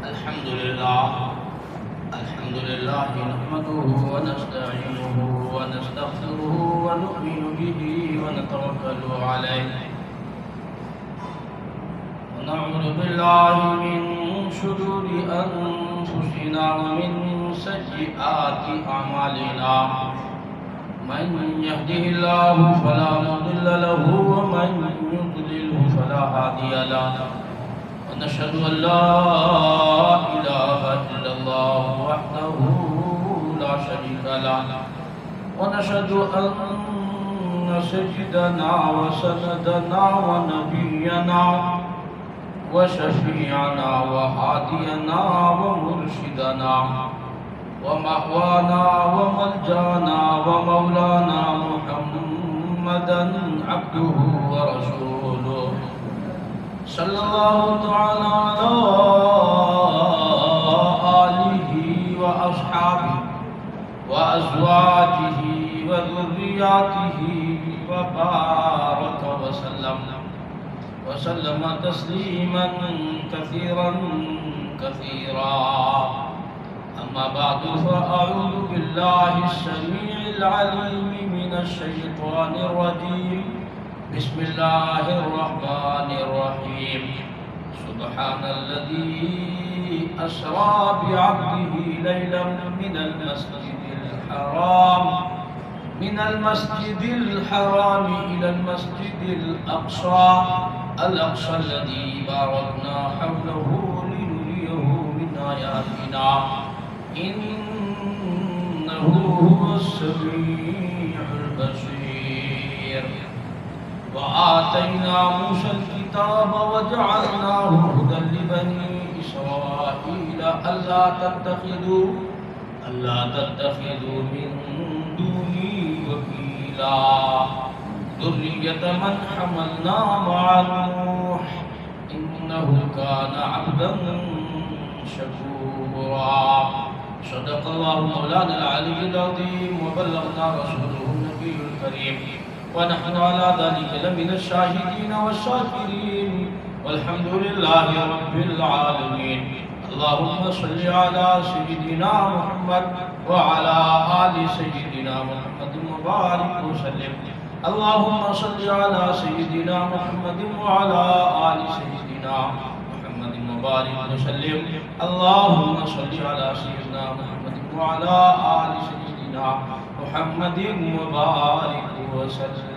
الحمد لله نحمده ونستعينه ونستغفره ونؤمن به ونتوكل عليه ونعوذ بالله من شرور أنفسنا ومن سيئات أعمالنا من يهده الله فلا مضل له ومن يضلله فلا هادي له ونشهد أن لا إله إلا الله وحده لا شريك له ونشهد أن سيدنا وسندنا ونبينا وشفيعنا وهادينا ومرشدنا ومأوانا وملجانا ومولانا محمدا عبده ورسوله صلى الله تعالى على آله وأصحابه وأزواجه وذرياته وبارك وسلم تسليما كثيرا أما بعد فأعوذ بالله السميع العليم من الشيطان الرجيم بسم الله الرحمن الرحيم سبحان الذي أسرى بعبده ليلا من المسجد الحرام إلى المسجد الأقصى الذي باركنا حوله لنريه من آياتنا إنه هو السميع البصير وآتينا موسى الكتاب وجعلناه هدى لبني إسرائيل ألا تتخذوا من دوني وكيلا ذرية من حملنا مع نوح إنه كان عبدا شكورا صدق الله مولانا العلي العظيم وبلغنا رسوله النبي الكريم ونحن على ذلك لمن الشاهدين والشاكرين والحمد لله رب العالمين اللهم صل على سيدنا محمد وعلى آل سيدنا محمد وبارك وسلم اللهم صل على سيدنا محمد وعلى آل سيدنا محمد وبارك وسلم اللهم صل على سيدنا محمد وعلى آل سيدنا محمد وبارك وسلم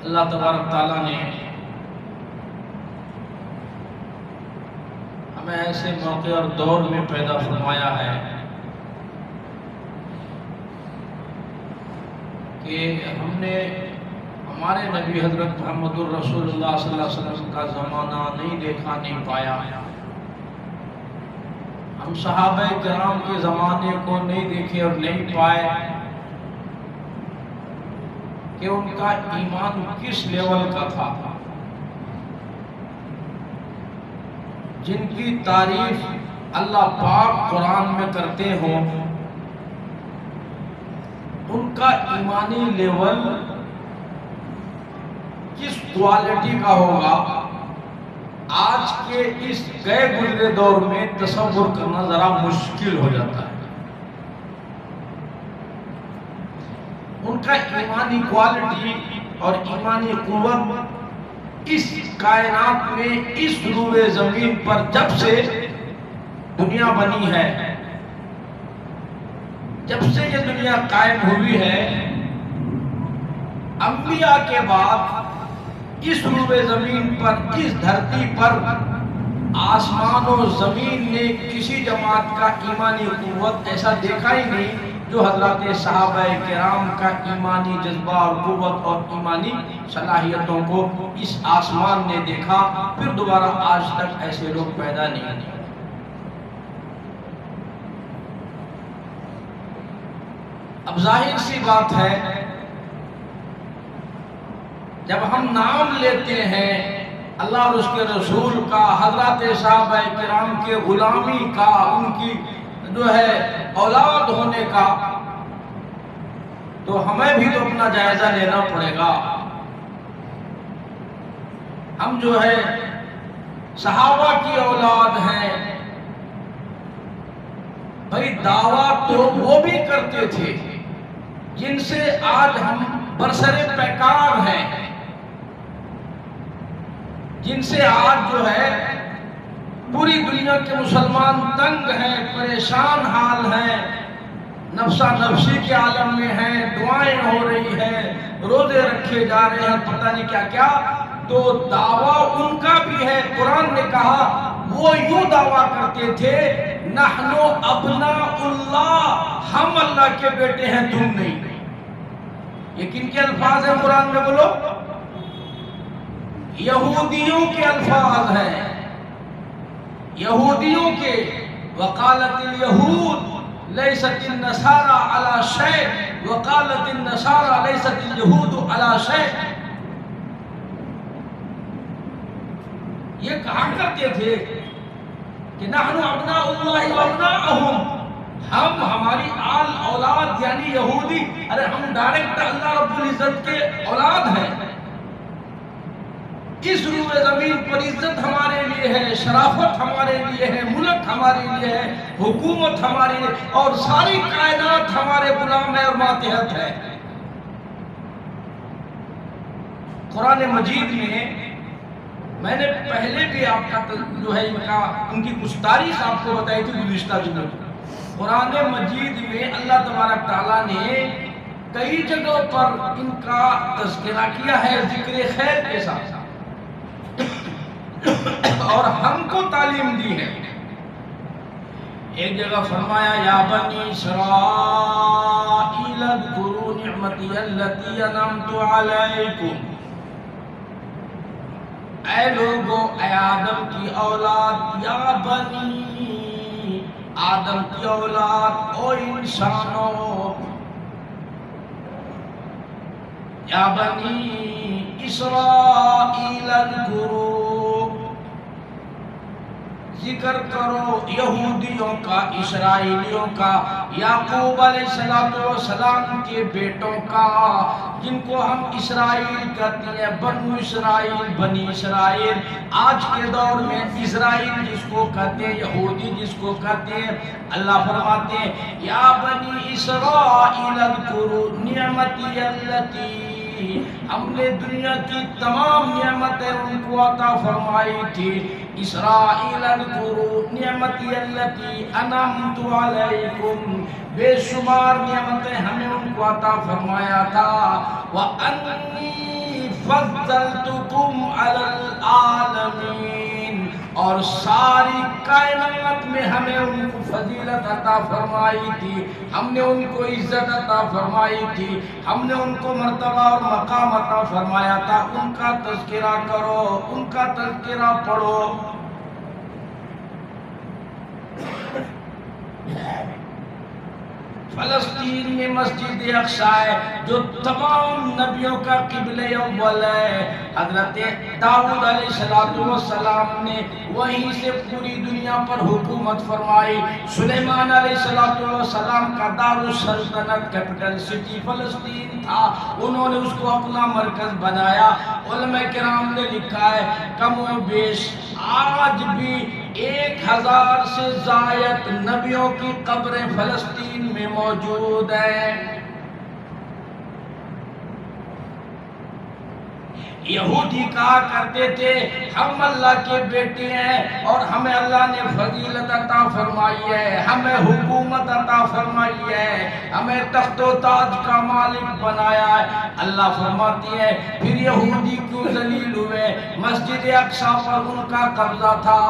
اللہ تبارک تعالیٰ نے ہمیں ایسے موقع اور دور میں پیدا فرمایا ہے کہ ہم نے ہمارے نبی حضرت محمد الرسول اللہ صلی اللہ علیہ وسلم کا زمانہ نہیں دیکھا، نہیں پایا. ہم صحابہ کرام کے زمانے کو نہیں دیکھے اور نہیں پائے کہ ان کا ایمان کس لیول کا تھا. جن کی تعریف اللہ پاک قرآن میں کرتے ہوں ان کا ایمانی لیول کس کوالٹی کا ہوگا آج کے اس گئے گزرے دور میں تصور کرنا ذرا مشکل ہو جاتا ہے. ان کا ایمانی کوالٹی اور ایمانی قوت اس کائنات میں اس روئے زمین پر جب سے دنیا بنی ہے، جب سے یہ دنیا قائم ہوئی ہے، انبیاء کے بعد اس روئے زمین پر، اس دھرتی پر آسمان و زمین نے کسی جماعت کا ایمانی قوت ایسا دیکھا ہی نہیں جو حضرات صحابہ کرام کا ایمانی جذبہ اور قوت اور ایمانی صلاحیتوں کو اس آسمان نے دیکھا. پھر دوبارہ آج تک ایسے لوگ پیدا نہیں ہوئے. اب ظاہر سی بات ہے جب ہم نام لیتے ہیں اللہ اور اس کے رسول کا، حضرات صحابہ کرام کے غلامی کا، ان کی جو ہے اولاد ہونے کا، تو ہمیں بھی تو اپنا جائزہ لینا پڑے گا۔ ہم جو ہے صحابہ کی اولاد ہیں، بھائی دعویٰ تو وہ بھی کرتے تھے جن سے آج ہم برسر پیکار ہیں، جن سے آج جو ہے پوری دنیا کے مسلمان تنگ ہیں، پریشان حال ہیں، نفسا نفسی کے عالم میں ہیں، دعائیں ہو رہی ہیں، روزے رکھے جا رہے ہیں، پتہ نہیں کیا کیا۔ تو دعویٰ ان کا بھی ہے۔ قرآن نے کہا وہ یوں دعویٰ کرتے تھے نحن ابناء اللہ، ہم اللہ کے بیٹے ہیں، تم نہیں۔ یہ کن کے الفاظ ہیں قرآن میں بولو؟ یہودیوں کے الفاظ ہیں، یہودیوں کے۔ وقالت الیہود لیست النصارى علی شیء وقالت النصارى لیست الیہود علی شیء۔ یہ کہا کرتے تھے کہ نحن ابناء اللہ وابناءہم، ہم ہماری آل اولاد یعنی یہودی، ارے ہم ڈائریکٹ اللہ رب العزت کے اولاد ہیں۔ اس روئے زمین پر عزت ہمارے لیے ہے، شرافت ہمارے لیے ہے، ملک ہمارے لیے ہے، حکومت ہماری لیے، اور ساری کائنات ہمارے غلام ہے اور ماتحت ہے۔ قرآن مجید میں نے پہلے بھی آپ کا جو ہے ان کی کچھ تاریخ آپ کو بتائی تھی گزشتہ دنوں۔ قرآن مجید میں اللہ تبارک تعالیٰ نے کئی جگہوں پر ان کا تذکرہ کیا ہے ذکر خیر کے ساتھ، اور ہم کو تعلیم دی ہے۔ ایک جگہ فرمایا یا بنی اسرائیل اذکروا نعمتی التی انعمت علیکم، اے لوگو، اے آدم کی اولاد، یا بنی آدم کی اولاد، او انسانوں، یا بنی اسرائیل اذکروا، ذکر کرو یہودیوں کا، اسرائیلیوں کا، یعقوب علیہ السلام کے بیٹوں کا، جن کو ہم اسرائیل کہتے ہیں، بنو اسرائیل، بنی اسرائیل۔ آج کے دور میں اسرائیل جس کو کہتے ہیں، یہودی جس کو کہتے ہیں، اللہ فرماتے ہیں یا بنی اسرائیل اذکروا نعمتی التی، ہم نے دنیا کی تمام نعمتیں ان کو عطا فرمائی تھی۔ اسرائیل اذکروا نعمتی التی انعمت علیکم، بے شمار نعمتیں ہمیں ان کو عطا فرمایا تھا۔ وَأَنِّي فَضَّلْتُكُمْ عَلَى الْعَالَمِينَ، اور ساری کائنات میں ہمیں ان کو فضیلت عطا فرمائی تھی، ہم نے ان کو عزت عطا فرمائی تھی، ہم نے ان کو مرتبہ اور مقام عطا فرمایا تھا۔ ان کا تذکرہ کرو، ان کا تذکرہ پڑھو۔ فلسطین میں مسجد اقصی ہے جو تمام نبیوں کا قبلہ اول ہے۔ حضرت داؤد علیہ السلام نے وہیں سے پوری دنیا پر حکومت فرمائی۔ سلیمان علیہ السلام کا دار السلطنت کیپٹل سٹی فلسطین تھا، انہوں نے اس کو اپنا مرکز بنایا۔ علماء کرام نے لکھا ہے کم و بیش آج بھی 1000 سے زائد نبیوں کی قبریں فلسطین میں موجود ہیں۔ یہودی کہا کرتے تھے ہم اللہ کے بیٹے ہیں اور ہمیں اللہ نے فضیلت عطا فرمائی ہے، ہمیں حکومت عطا فرمائی ہے، ہمیں تخت و تاج کا مالک بنایا ہے۔ اللہ فرماتی ہے پھر یہودی کیوں ذلیل ہوئے؟ مسجد اقصی پر ان کا قبضہ تھا۔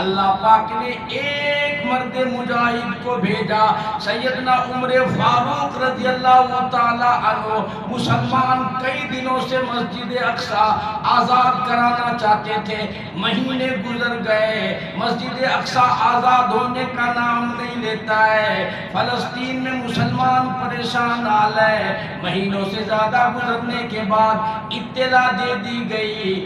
اللہ پاک نے ایک مرد مجاہد کو بھیجا، سیدنا عمر فاروق رضی اللہ تعالی عنہ، مسلمان کئی دنوں سے مسجد اقصی آزاد کرانا چاہتے تھے۔ مہینے گزر گئے، مسجد اقصی آزاد ہونے کا نام نہیں لیتا ہے۔ فلسطین میں مسلمان پریشان حال ہے۔ مہینوں سے زیادہ گزرنے کے بعد اطلاع دے دی گئی،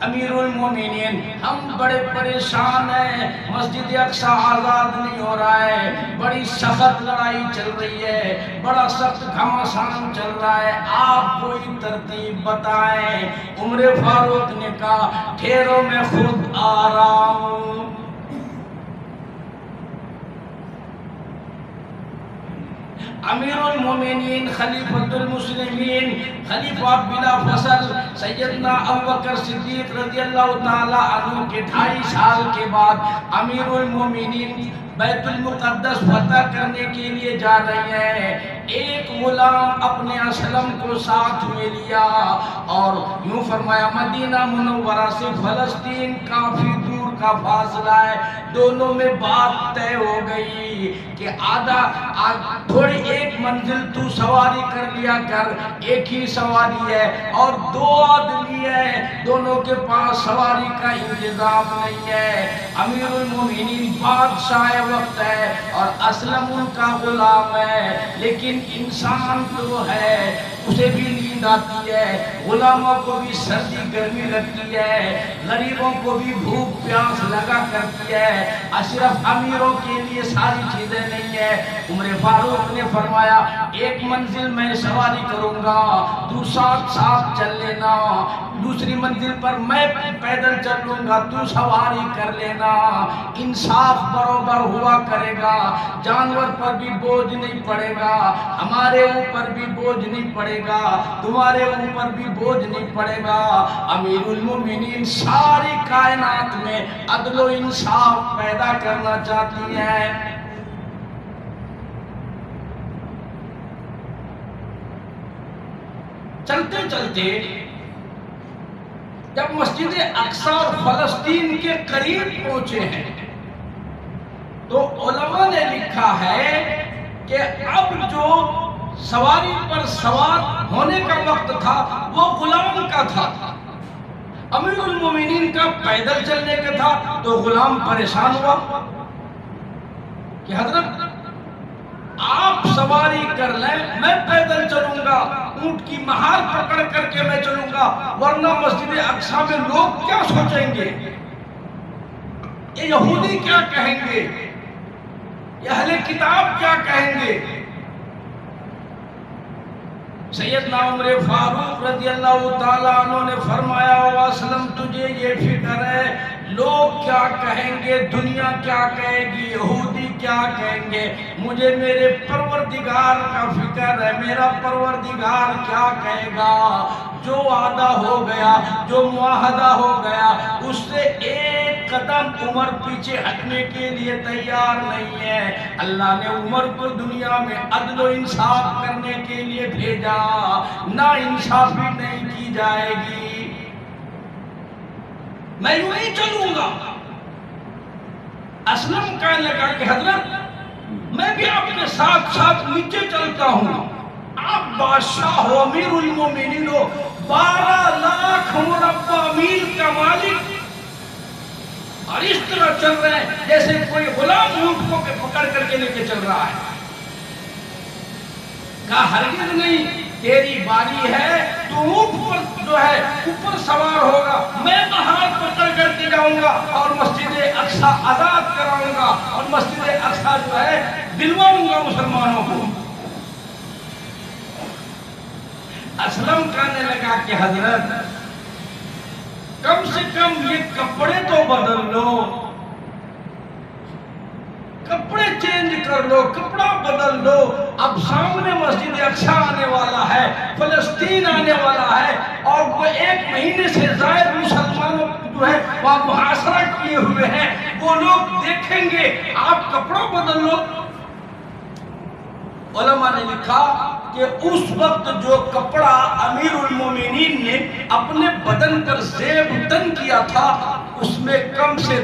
امیر المومنین ہم بڑے پریشان ہیں، مسجد اقصی آزاد نہیں ہو رہا ہے، بڑی سخت لڑائی چل رہی ہے، بڑا سخت گھمسان چل رہا ہے، آپ کوئی ترتیب بتائیں۔ عمر فاروق نے کہا ٹھہرو میں خود آ رہا ہوں۔ امیر المومنین خلیفۃ المسلمین خلیفہ بلا فصل سیدنا ابوبکر صدیق رضی اللہ تعالی عنہ کے 2.5 سال کے بعد امیر المومنین بیت المقدس فتح کرنے کے لیے جا رہے ہیں۔ ایک غلام اپنے اسلم کو ساتھ میں لیا اور یوں فرمایا مدینہ منورہ سے فلسطین کافی دور کا فاصلہ ہے، دونوں میں بات طے ہو گئی کہ تھوڑی ایک منزل تو سواری کر لیا کر، ایک ہی سواری ہے اور 2 آدمی ہے، دونوں کے پاس سواری کا انتظام نہیں ہے۔ امیر المومنین بادشاہ وقت ہے اور اسلم ان کا غلام ہے، لیکن انسان تو ہے اسے بھی نیند آتی ہے، غلاموں کو بھی سردی گرمی لگتی ہے، غریبوں کو بھی بھوک پیاس لگا کرتی ہے، اشرف امیروں کے لیے ساری چیزیں نہیں ہے۔ عمر فاروق نے فرمایا ایک منزل میں سواری کروں گا، تو ساتھ ساتھ چل لینا، دوسری منزل پر میں پیدل چل لوں گا، تو سواری کر لینا، انصاف برابر ہوا کرے گا، جانور پر بھی بوجھ نہیں پڑے گا، ہمارے اوپر بھی بوجھ نہیں پڑے گا، تمہارے اوپر بھی بوجھ نہیں پڑے گا۔ امیر المومنین ساری کائنات میں عدل و انصاف پیدا کرنا چاہتی ہیں۔ چلتے چلتے جب مسجد اقصی اور فلسطین کے قریب پہنچے ہیں تو علماء نے لکھا ہے کہ اب جو سواری پر سوار ہونے کا وقت تھا وہ غلام کا تھا، امیر المومنین کا پیدل چلنے کا تھا، تو غلام پریشان ہوا کہ حضرت آپ سواری کر لیں، میں پیدل چلوں گا، اونٹ کی مہار پکڑ کر کے میں چلوں گا، ورنہ مسجد اقصی میں لوگ کیا سوچیں گے، یہ یہودی کیا کہیں گے، یہ اہل کتاب کیا کہیں گے۔ سیدنا عمر فاروق رضی اللہ تعالیٰ عنہ نے فرمایا وسلم تجھے یہ فکر ہے لوگ کیا کہیں گے، دنیا کیا کہے گی، یہودی کیا کہیں گے، مجھے میرے پروردگار کا فکر ہے، میرا پروردگار کیا کہے گا۔ جو وعدہ ہو گیا، جو معاہدہ ہو گیا، اس سے ایک قدم عمر پیچھے ہٹنے کے لیے تیار نہیں ہے۔ اللہ نے عمر کو دنیا میں عدل و انصاف کرنے کے لیے بھیجا، نا انصافی نہیں کی جائے گی، میں یوں ہی چلوں گا۔ اسلم کہنے لگا کہ حضرت میں بھی آپ کے ساتھ ساتھ نیچے چلتا ہوں، آپ بادشاہ ہو، امیر المومنین ہو، 12 لاکھ مربع میل کا مالک، اور اس طرح چل رہے ہیں جیسے کوئی غلام اونٹ کو پکڑ کر کے لے کے چل رہا ہے۔ کہا ہرگز نہیں، تیری باری ہے، تو اونٹ پر جو ہے اوپر سوار ہوگا، میں مہار پکڑ کر کے جاؤں گا اور مسجد اقصی آزاد کراؤں گا اور مسجد اقصی جو ہے دلواؤں گا مسلمانوں کو۔ اسلم کہنے لگا کہ حضرت کم سے کم یہ کپڑے تو بدل لو، کپڑے چینج کر لو، کپڑا بدل لو، اب سامنے مسجد اقصی آنے والا ہے، فلسطین آنے والا ہے، اور وہ 1 مہینے سے زائد مسلمانوں جو ہے وہاں محاصرہ کیے ہوئے ہیں، وہ لوگ دیکھیں گے، آپ کپڑا بدل لو۔ علماء نے لکھا کہ اس وقت جو کپڑا امیر المومنین نے اپنے بدن پر زیب تن کیا تھا اس میں کم سے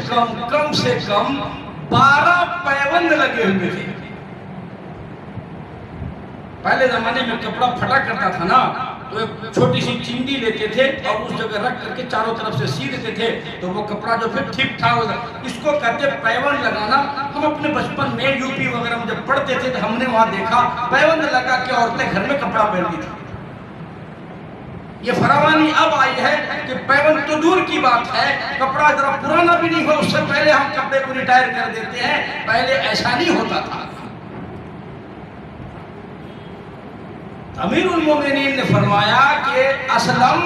کم 12 پیوند لگے ہوئے تھے۔ پہلے زمانے میں کپڑا پھٹا کرتا تھا نا تو ایک چھوٹی سی چندی لیتے تھے اور اس جگہ رکھ کر کے چاروں طرف سے سی دیتے تھے تو وہ کپڑا جو پھر ٹھیک ٹھاک ہوتا، اس کو کہتے پیوند لگانا۔ ہم اپنے بچپن میں یوپی وغیرہ میں جب پڑھتے تھے تو ہم نے وہاں دیکھا پیوند لگا کے عورتیں گھر میں کپڑا پہنتی تھی۔ یہ فراوانی اب آئی ہے کہ پیون تو دور کی بات ہے، کپڑا ذرا پرانا بھی نہیں ہو اس سے پہلے ہم کپڑے کو ریٹائر کر دیتے ہیں، پہلے ایسا نہیں ہوتا تھا۔ امیر المومنین نے فرمایا کہ اسلم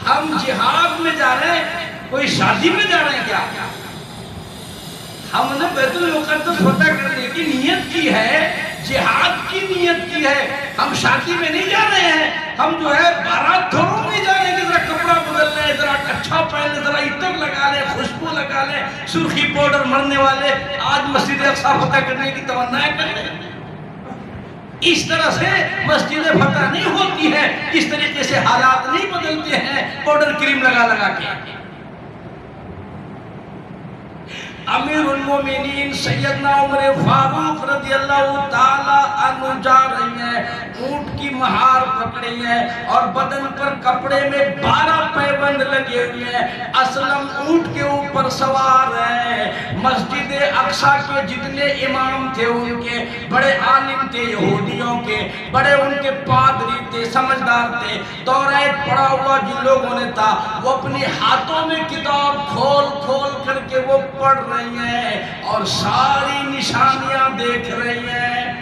ہم جہاد میں جا رہے ہیں، کوئی شادی میں جا رہے ہیں کیا؟ ہم نے بیت المقدس فتح کرنے کی نیت کی ہے، جہاد کی نیت کی ہے، ہم شادی میں نہیں جا رہے ہیں، ہم جو ہے بارات تھوڑوں نہیں جا رہے ہیں کہ ذرا کپڑا بدل لیں، ذرا اچھا پہن لیں، ذرا عطر لگا لیں، خوشبو لگا لیں، سرخی پاؤڈر مرنے والے آج مسجد اقصی فتح کرنے کی تمنائیں کر لیں۔ اس طرح سے مسجد فتح نہیں ہوتی ہے، اس طریقے سے حالات نہیں بدلتے ہیں پاؤڈر کریم لگا لگا کے۔ امیر المومنین سیدنا عمر فاروق رضی اللہ تعالی عنہ جا رہی ہیں، اونٹ کی مہار پکڑی ہے اور بدن پر کپڑے میں 12 پیبند لگے ہوئے ہیں، اسلم اونٹ کے اوپر سوار ہے۔ مسجد اقصی کے جتنے امام تھے ان کے بڑے عالم تھے، یہودیوں کے بڑے ان کے پادری تھے، سمجھدار تھے، توریت پڑھا ہوا جن لوگوں نے تھا وہ اپنی ہاتھوں میں کتاب کھول کھول کر کے وہ پڑھ رہی ہیں اور ساری نشانیاں دیکھ رہی ہیں۔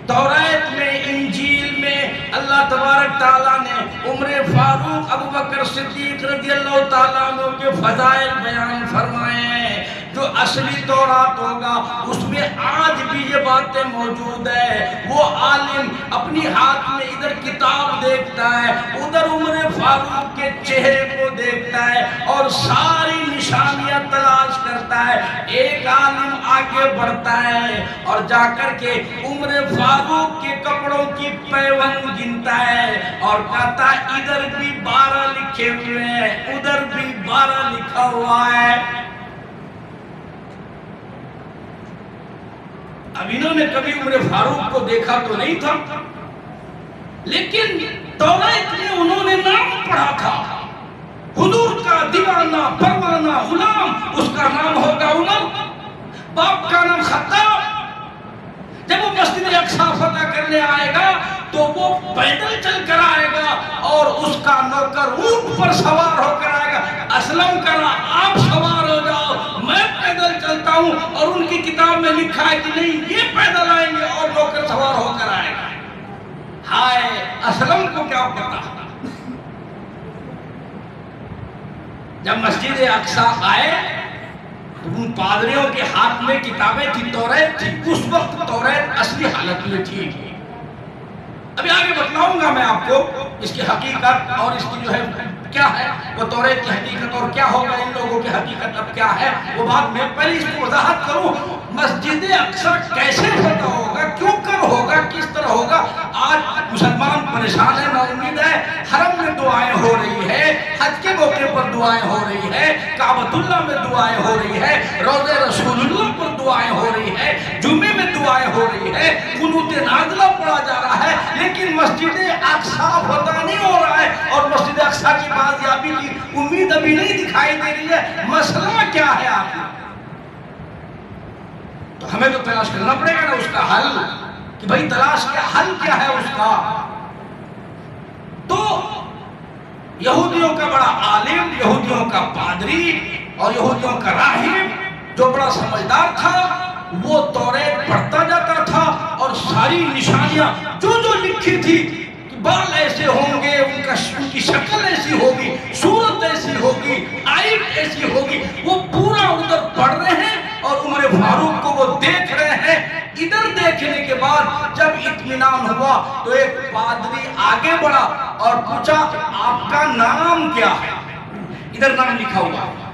توریت میں، انجیل میں اللہ تبارک تعالیٰ نے عمر فاروق ابو بکر صدیق رضی اللہ تعالیٰ عنہ کے فضائل بیان فرمائے ہیں۔ جو اصلی تورات ہوگا اس میں آج بھی یہ باتیں موجود ہیں۔ وہ عالم اپنی ہاتھ میں ادھر کتاب دیکھتا ہے، ادھر عمر فاروق کے چہرے کو دیکھتا ہے اور ساری نشانیاں تلاش کرتا ہے۔ ایک عالم آگے بڑھتا ہے اور جا کر کے عمر فاروق کے کپڑوں کی پیوند گنتا ہے اور کہتا ہے ادھر بھی 12 لکھے ہوئے ہیں، ادھر بھی 12 لکھا ہوا ہے۔ اب انہوں نے کبھی عمر فاروق کو دیکھا تو نہیں تھا، لیکن توریت میں انہوں نے نام پڑھا تھا، حضور کا دیوانہ پروانہ غلام، اس کا نام ہوگا عمر، باپ کا نام خطاب۔ جب وہ مسجد اقصی فتح کرنے آئے گا تو وہ پیدل چل کر آئے گا اور اس کا نوکر اونٹ پر سوار ہو کر آئے گا۔ اسلم کرا آپ سوار ہو جاؤ، میں پیدل چلتا ہوں، اور ان کی کتاب میں لکھا ہے کہ نہیں یہ پیدل آئیں گے اور نوکر سوار ہو کر آئے گا۔ ہائے اسلم کو کیا پتا۔ جب مسجد اقصی آئے تو ان پادریوں کے ہاتھ میں کتابیں تھی، توریت تھی، اس وقت توریت اصلی حالت میں تھی۔ ابھی آگے بتلاؤں گا میں آپ کو اس کی حقیقت اور اس کی جو ہے کیا ہے وہ توریت کی حقیقت اور کیا ہوگا ان لوگوں کی حقیقت اب کیا ہے وہ بات میں پہلے اس کو وضاحت کروں۔ مسجد اقصی کیسے فتح ہوگا، کیوں کر ہوگا، کس طرح ہوگا؟ آج مسلمان پریشان ہے، نا امید ہے۔ حرم میں دعائیں ہو رہی ہے، حج کے موقع پر دعائیں ہو رہی ہے، کعبۃ اللہ میں دعائیں ہو رہی ہے، روضہ رسول اللہ پر دعائیں ہو رہی ہے، جمعے میں دعائیں ہو رہی ہے، قنوت نازلہ پڑھا جا رہا ہے، لیکن مسجد اقصی فتح نہیں ہو رہا ہے اور مسجد اقصی کی بازیابی کی امید ابھی نہیں دکھائی دے رہی ہے۔ مسئلہ کیا ہے آپ کو؟ تو ہمیں تو تلاش کرنا پڑے گا نا اس کا حل، کہ بھئی تلاش کیا، حل کیا ہے اس کا؟ تو یہودیوں کا بڑا عالم، یہودیوں کا پادری اور یہودیوں کا راہب جو بڑا سمجھدار تھا، وہ توریت پڑھتا جاتا تھا اور ساری نشانیاں جو جو لکھی تھی کہ بال ایسے ہوں گے، ان کی شکل ایسی ہوگی، صورت ایسی ہوگی، آئٹ ایسی ہوگی، وہ پورا ادھر پڑھ رہے ہیں اور عمر فاروق کو وہ دیکھ رہے ہیں۔ ادھر دیکھنے کے بعد جب اطمینان ہوا تو ایک پادری آگے بڑھا اور پوچھا آپ کا نام کیا ہے؟ ادھر نام لکھا ہوا ہے،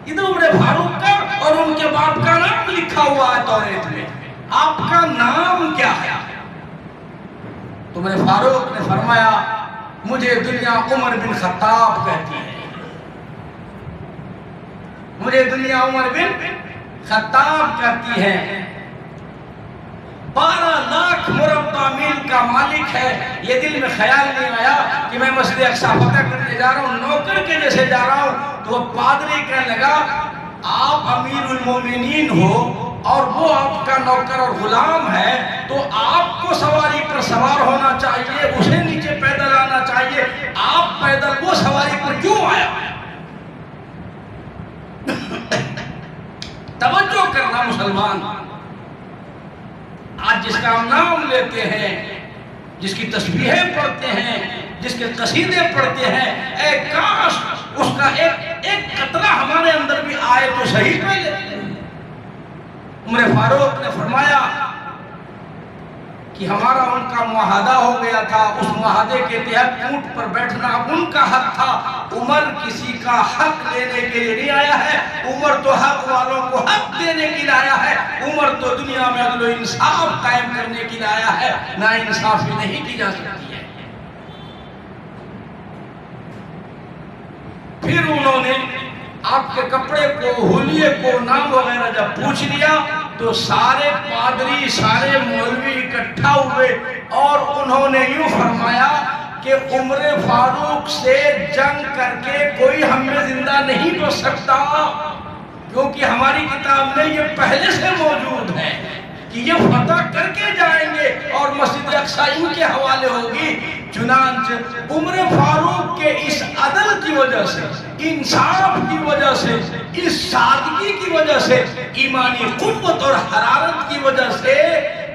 ادھر عمر فاروق کا اور ان کے باپ کا نام لکھا ہوا ہے توریت میں، آپ کا نام کیا ہے؟ تو عمر فاروق نے فرمایا مجھے دنیا عمر بن خطاب کہتی ہے، مجھے دنیا عمر بن خطاب کہتی ہے۔ 12 لاکھ مربع میل کا مالک ہے۔ یہ دل میں خیال نہیں آیا کہ میں مسجد اقصی فتح کرنے جا رہا ہوں، نوکر کے جیسے جا رہا ہوں۔ تو وہ پادری کہنے لگا آپ امیر المومنین ہو اور وہ آپ کا نوکر اور غلام ہے تو آپ کو سواری پر سوار ہونا چاہیے، اسے نیچے پیدل آنا چاہیے، آپ پیدل وہ سواری پر کیوں آیا؟ توجہ کرنا مسلمان، آج جس کا ہم نام لیتے ہیں، جس کی تسبیحیں پڑھتے ہیں، جس کے قصیدے پڑھتے ہیں، اے کاش اس کا ایک قطرہ ہمارے اندر بھی آئے تو صحیح پہلے۔ عمر فاروق نے فرمایا کہ ہمارا ان کا معاہدہ ہو گیا تھا، اس معاہدے کے تحت اونٹ پر بیٹھنا ان کا حق تھا، عمر کسی کا حق لینے کے لیے نہیں آیا ہے، عمر تو حق والوں کو حق دینے کے لیے آیا ہے، عمر تو دنیا میں عدل و انصاف قائم کرنے کے لیے آیا ہے، نا انصافی نہیں کی جا سکتی ہے۔ پھر انہوں نے آپ کے کپڑے کو، حلیے کو، نام وغیرہ جب پوچھ لیا تو سارے پادری، سارے مولوی اکٹھا ہوئے اور انہوں نے یوں فرمایا کہ عمر فاروق سے جنگ کر کے کوئی ہمیں زندہ نہیں بچ سکتا، کیونکہ ہماری کتاب میں یہ پہلے سے موجود ہے کہ یہ فتح کر کے جائیں گے اور مسجد اقصی ان کے حوالے ہوگی۔ چنانچہ عمر فاروق کے اس عدل کی وجہ سے، انصاف کی وجہ سے، اس سادگی کی وجہ سے، ایمانی قوت اور حرارت کی وجہ سے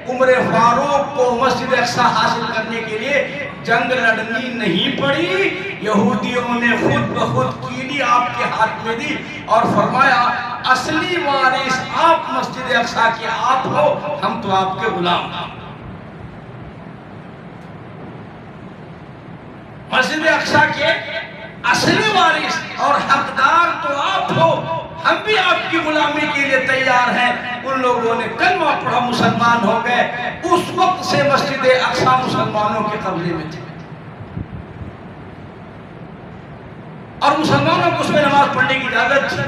عمر فاروق کو مسجد اقصی حاصل کرنے کے لیے جنگ لڑنی نہیں پڑی۔ یہودیوں نے خود بخود کیلی آپ کے ہاتھ میں دی اور فرمایا اصلی وارث آپ مسجد اقصی کے آپ ہو، ہم تو آپ کے غلام ہیں۔ مسجد اقصی کے اصلی وارث اور حقدار تو آپ ہو، ہم بھی آپ کی غلامی کے لیے تیار ہیں۔ ان لوگوں نے کلمہ پڑھا، مسلمان ہو گئے۔ اس وقت سے مسجد اقصی مسلمانوں کے قبضے میں تھی اور مسلمانوں کو اس میں نماز پڑھنے کی اجازت تھی،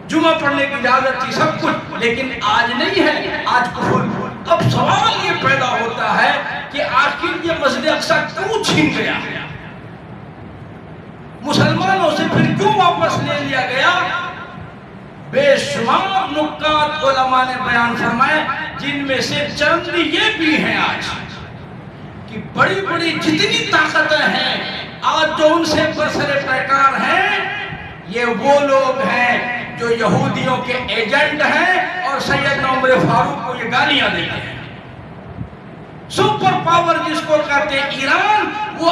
جمعہ پڑھنے کی اجازت تھی، سب کچھ، لیکن آج نہیں ہے، آج کفر۔ اب سوال یہ پیدا ہوتا ہے کہ آخر یہ مسجد اقصی کیوں چھین گیا، مسلمانوں سے پھر کیوں واپس لے لیا گیا؟ بے شمار نکات علماء نے بیان فرمائے، جن میں سے چند یہ بھی ہیں آج کہ بڑی بڑی جتنی طاقتیں ہیں آج جو ان سے برسر پیکار ہیں، یہ وہ لوگ ہیں جو یہودیوں کے ایجنٹ ہیں اور سیدنا عمر فاروق کو یہ گالیاں دیتے ہیں۔ سپر پاور جس کو کہتے ہیں ایران، وہ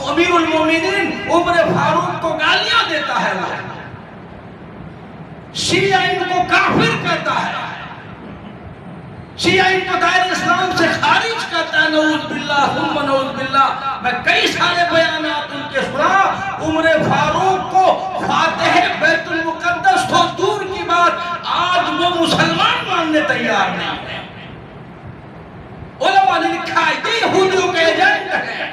امیر المومنین عمر فاروق کو گالیاں دیتا ہے، وہ شیعہ ان کو کافر کہتا ہے، شیعہ ان کو دائر اسلام سے خارج کرتا ہے، نعوذ باللہ ثم نعوذ باللہ۔ میں کئی سارے بیانات ان کے سنا، عمر فاروق کو فاتح بیت المقدس تو دور کی بات آج وہ مسلمان ماننے تیار نہیں ہے۔ علماء نے لکھا ہے یہ یہودیوں کے ایجنٹ ہیں،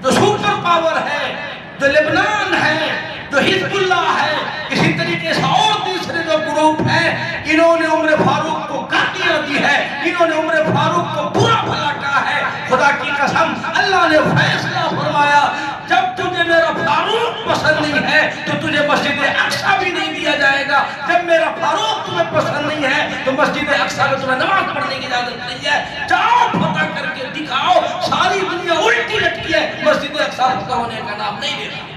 جو سپر پاور ہے، جو لبنان ہے، جو حزب اللہ ہے، اسی طریقے سے اور دوسرے جو گروپ ہیں، انہوں نے عمر فاروق کو گالیاں دی ہے، انہوں نے عمر فاروق کو برا بھلا کہا ہے۔ خدا کی قسم اللہ نے فیصلہ فرمایا جب تجھے میرا فاروق پسند نہیں ہے تو تجھے مسجد اقصی بھی نہیں دیا جائے گا، جب میرا فاروق تمہیں پسند نہیں ہے تو مسجد اقصی میں تمہیں نماز پڑھنے کی اجازت نہیں ہے۔ جاؤ فتح کر کے دکھاؤ، ساری دنیا الٹی لٹکی ہے، مسجد اقصی فتح ہونے کا نام نہیں دے رہا۔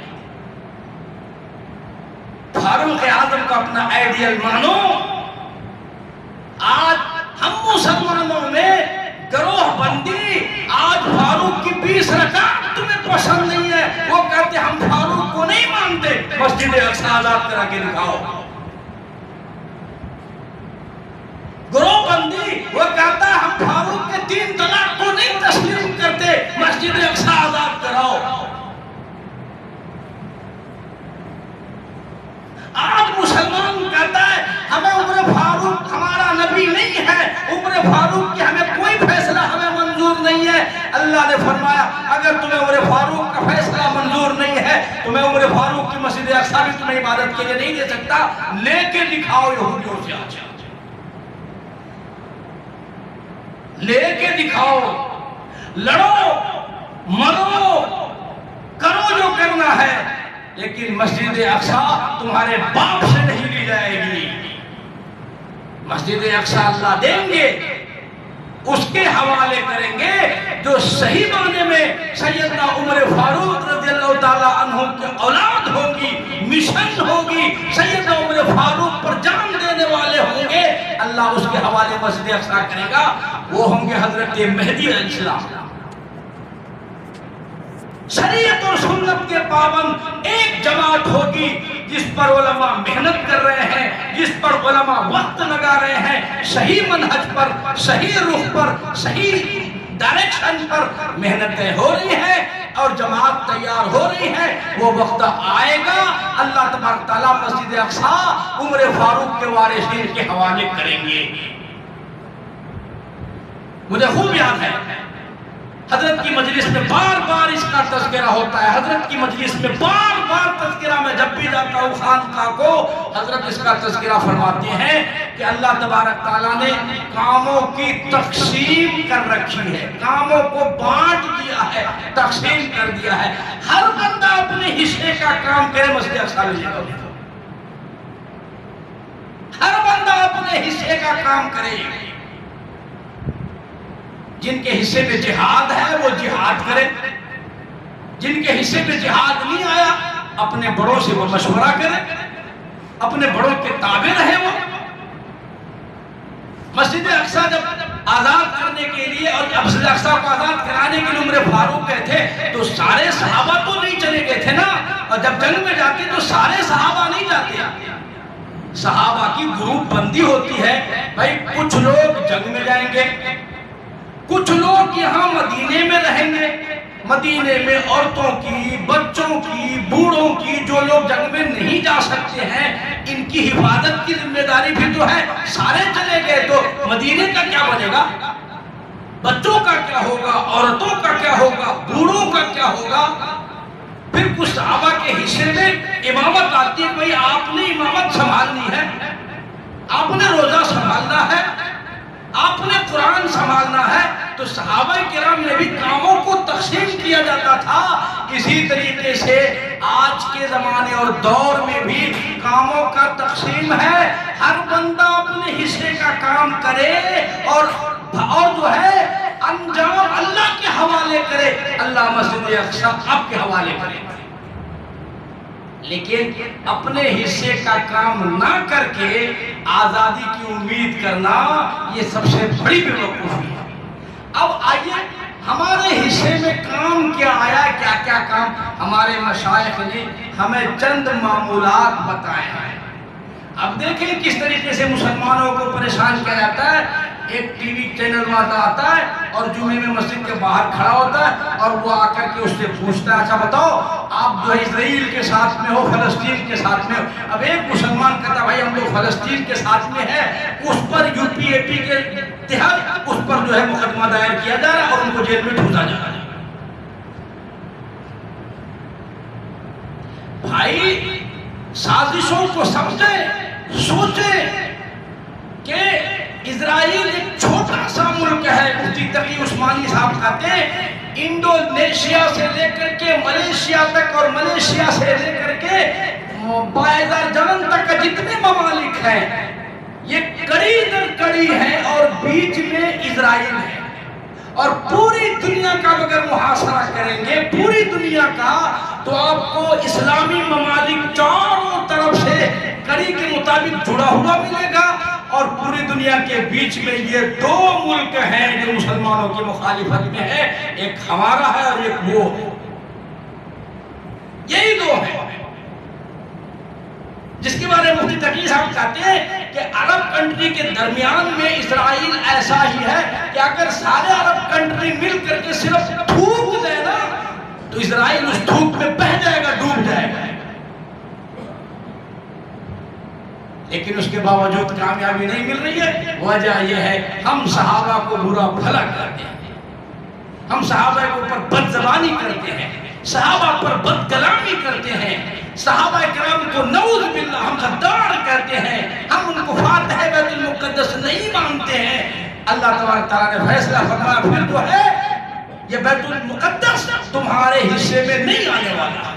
فاروق اعظم کا اپنا آئیڈیل مانو۔ آج ہم مسلمانوں میں گروہ بندی، آج فاروق کی 20 رکعت تمہیں پسند نہیں ہے، وہ کہتے ہم فاروق کو نہیں مانتے، مسجد اقصی آزاد کرا کے دکھاؤ۔ گروہ بندی وہ کہتا ہے ہم فاروق کے 3 طلاق کو نہیں تسلیم کرتے، مسجد اقصی آزاد کراؤ۔ آج مسلمان کہتا ہے ہمیں عمر فاروق ہمارا نبی نہیں ہے، عمر فاروق کی ہمیں کوئی فیصلہ ہمیں منظور نہیں ہے۔ اللہ نے فرمایا اگر تمہیں عمر فاروق کا فیصلہ منظور نہیں ہے تو میں عمر فاروق کی مسجد اقصی بھی تمہیں عبادت کے لیے نہیں دے سکتا، لے کے دکھاؤ یہودیوں سے، آج لے کے دکھاؤ، لڑو مرو کرو جو کرنا ہے، لیکن مسجد اقصی تمہارے باپ سے نہیں لی جائے گی۔ مسجد اقصی اللہ دیں گے، اس کے حوالے کریں گے جو صحیح معنی میں سیدنا عمر فاروق رضی اللہ تعالیٰ عنہ کی اولاد ہوگی، مشن ہوگی، سیدنا عمر فاروق پر جان دینے والے ہوں گے، اللہ اس کے حوالے مسجد اقصی کرے گا، وہ ہوں گے حضرت مہدی علیہ السلام۔ شریعت اور سنت کے پابند ایک جماعت ہوگی جس پر علماء محنت کر رہے ہیں، جس پر علماء وقت لگا رہے ہیں، صحیح منہج پر، صحیح رخ پر، صحیح ڈائریکشن پر محنتیں ہو رہی ہیں اور جماعت تیار ہو رہی ہے۔ وہ وقت آئے گا اللہ تبارک تعالیٰ مسجد اقصی عمر فاروق کے وارثین کے حوالے کریں گے۔ مجھے خوب یاد ہے حضرت کی مجلس میں بار بار اس کا تذکرہ ہوتا ہے، حضرت کی مجلس میں بار بار تذکرہ، میں جب بھی جاتا ہوں خانقاہ کو حضرت اس کا تذکرہ فرماتے ہیں کہ اللہ تبارک تعالیٰ نے کاموں کی تقسیم کر رکھی ہے، کاموں کو بانٹ دیا ہے، تقسیم کر دیا ہے، ہر بندہ اپنے حصے کا کام کرے مسجد اقصی میں جاؤ، ہر بندہ اپنے حصے کا کام کرے۔ جن کے حصے میں جہاد ہے وہ جہاد کرے، جن کے حصے میں جہاد نہیں آیا اپنے بڑوں سے وہ مشورہ کرے، اپنے بڑوں کے تابع رہے۔ وہ مسجد اقصی جب آزاد کرنے کے لیے اور مسجد اقصی کو آزاد کرانے کے لیے عمر فاروق گئے تھے تو سارے صحابہ تو نہیں چلے گئے تھے نا، اور جب جنگ میں جاتے تو سارے صحابہ نہیں جاتے، صحابہ کی گروپ بندی ہوتی ہے، بھائی کچھ لوگ جنگ میں جائیں گے، کچھ لوگ یہاں مدینے میں رہیں گے، مدینے میں عورتوں کی، بچوں کی، بوڑھوں کی، جو لوگ جنگ میں نہیں جا سکتے ہیں ان کی حفاظت کی ذمہ داری بھی تو ہے، سارے چلے گئے تو مدینے کا کیا بنے گا؟ بچوں کا کیا ہوگا؟ عورتوں کا کیا ہوگا؟ بوڑھوں کا کیا ہوگا؟ پھر کچھ صحابہ کے حصے میں امامت آتی ہے، بھئی آپ نے امامت سنبھالنی ہے، آپ نے روزہ سنبھالنا ہے، آپ نے قرآن سنبھالنا ہے، تو صحابہ کرام نے بھی کاموں کو تقسیم کیا جاتا تھا۔ اسی طریقے سے آج کے زمانے اور دور میں بھی کاموں کا تقسیم ہے، ہر بندہ اپنے حصے کا کام کرے اور جو ہے انجام اللہ کے حوالے کرے، اللہ مسجد اقصی آپ کے حوالے کرے۔ لیکن اپنے حصے کا کام نہ کر کے آزادی کی امید کرنا یہ سب سے بڑی بیوقوفی ہے۔ اب آئیے ہمارے حصے میں کام کیا آیا، کیا کیا کام ہمارے مشائخ نے ہمیں چند معمولات بتائے ہیں۔ اب دیکھیں کس طریقے سے مسلمانوں کو پریشان کیا جاتا ہے۔ ایک ٹی وی چینل والا آتا ہے اور جمعے میں مسجد کے باہر کھڑا ہوتا ہے اور وہ آ کر کے اس سے پوچھتا ہے، اچھا بتاؤ آپ جو اسرائیل کے ساتھ میں ہو، فلسطین کے ساتھ میں ہو۔ اب ایک مسلمان کہتا ہے بھائی ہم لوگ فلسطین کے ساتھ میں ہیں، اس پر یو پی اے پی کے تحت اس پر جو ہے مقدمہ دائر کیا جا رہا ہے اور ان کو جیل میں ٹھوسا جا رہا ہے۔ بھائی سازشوں کو سمجھیں، سوچیں کہ اسرائیل ایک چھوٹا سا ملک ہے۔ مفتی تقی عثمانی صاحب کہتے ہیں انڈونیشیا سے لے کر کے ملیشیا تک اور ملیشیا سے لے کر کے باعزرجان تک جتنے ممالک ہیں یہ کڑی در کڑی ہیں اور بیچ میں اسرائیل ہے، اور پوری دنیا کا اگر محاصرہ کریں گے پوری دنیا کا تو آپ کو اسلامی ممالک چاروں طرف سے کڑی کے مطابق جڑا ہوا ملے گا، اور پوری دنیا کے بیچ میں یہ دو ملک ہیں جو مسلمانوں کی مخالفت میں ہے، ایک ہمارا ہے اور ایک وہ ہے، یہی دو ہے جس کے بارے میں مفتی تقی صاحب کہتے ہیں کہ عرب کنٹری کے درمیان میں اسرائیل ایسا ہی ہے کہ اگر سارے عرب کنٹری مل کر کے صرف تھوک دے نا تو اسرائیل اس تھوک میں بہہ جائے گا، ڈوب جائے گا، لیکن اس کے باوجود کامیابی نہیں مل رہی ہے۔ وجہ یہ ہے ہم صحابہ کو برا بھلا کرتے ہیں، ہم صحابہ کے اوپر بد زبانی کرتے ہیں، صحابہ پر بد کلامی کرتے ہیں، صحابہ کرام کو نعوذ باللہ ہم غدار کہتے ہیں، ہم ان کو فاتح بیت المقدس نہیں مانتے ہیں۔ اللہ تبارک تعالیٰ نے فیصلہ فرمایا پھر جو ہے یہ بیت المقدس تمہارے حصے میں نہیں آنے والا۔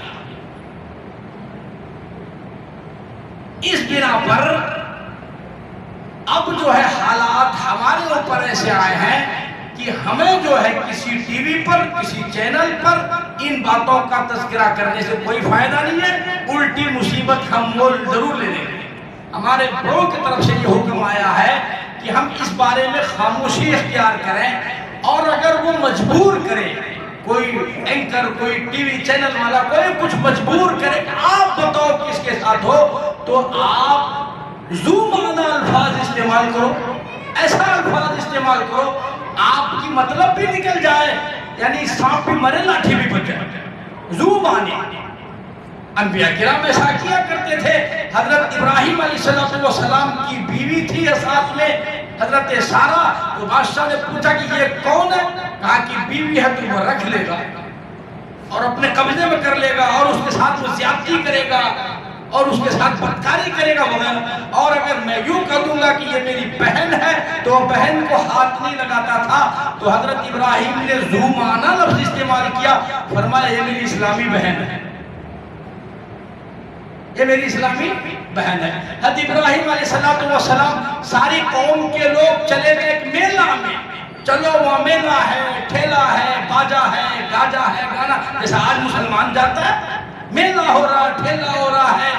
اس بنا پر اب جو ہے حالات ہمارے اوپر ایسے آئے ہیں کہ ہمیں جو ہے کسی ٹی وی پر کسی چینل پر ان باتوں کا تذکرہ کرنے سے کوئی فائدہ نہیں ہے، الٹی مصیبت ہم مول ضرور لے لیں گے۔ ہمارے بڑوں کی طرف سے یہ حکم آیا ہے کہ ہم اس بارے میں خاموشی اختیار کریں، اور اگر وہ مجبور کرے، کوئی اینکر کوئی ٹی وی چینل والا کوئی کچھ مجبور کرے کہ آپ بتاؤ کس کے ساتھ ہو، تو آپ ذو معنی الفاظ استعمال کرو، ایسا الفاظ استعمال کرو آپ کی مطلب بھی نکل جائے، یعنی سانپ بھی مرے لاٹھی بھی بچ جائے، ذو معنی۔ انبیاء کرام ایسا کیا کرتے تھے۔ حضرت ابراہیم علیہ السلام کی بیوی تھی ساتھ میں حضرت سارہ، تو بادشاہ نے پوچھا کہ یہ کون ہے؟ کہا کہ بیوی ہے، تو وہ رکھ لے گا اور اپنے قبضے میں کر لے گا، اور اس کے ساتھ وہ زیادتی کرے گا اور اس کے ساتھ بدکاری کرے گا وغیرہ، اور اگر میں یوں کہہ دوں گا کہ یہ میری بہن ہے تو وہ بہن کو ہاتھ نہیں لگاتا تھا۔ تو حضرت ابراہیم نے ذو معنی لفظ استعمال کیا، فرمایا یہ میری اسلامی بہن ہے، یہ میری اسلامی بہن ہے۔ حضرت ابراہیم علیہ السلام ساری قوم کے لوگ چلے گئے ایک میلہ میں، چلو وہاں میلہ ہے، ٹھیلا ہے، باجا ہے، گاجا ہے، گانا، جیسا آج مسلمان جاتا ہے، میلہ ہو رہا، ٹھیلا ہو رہا ہے۔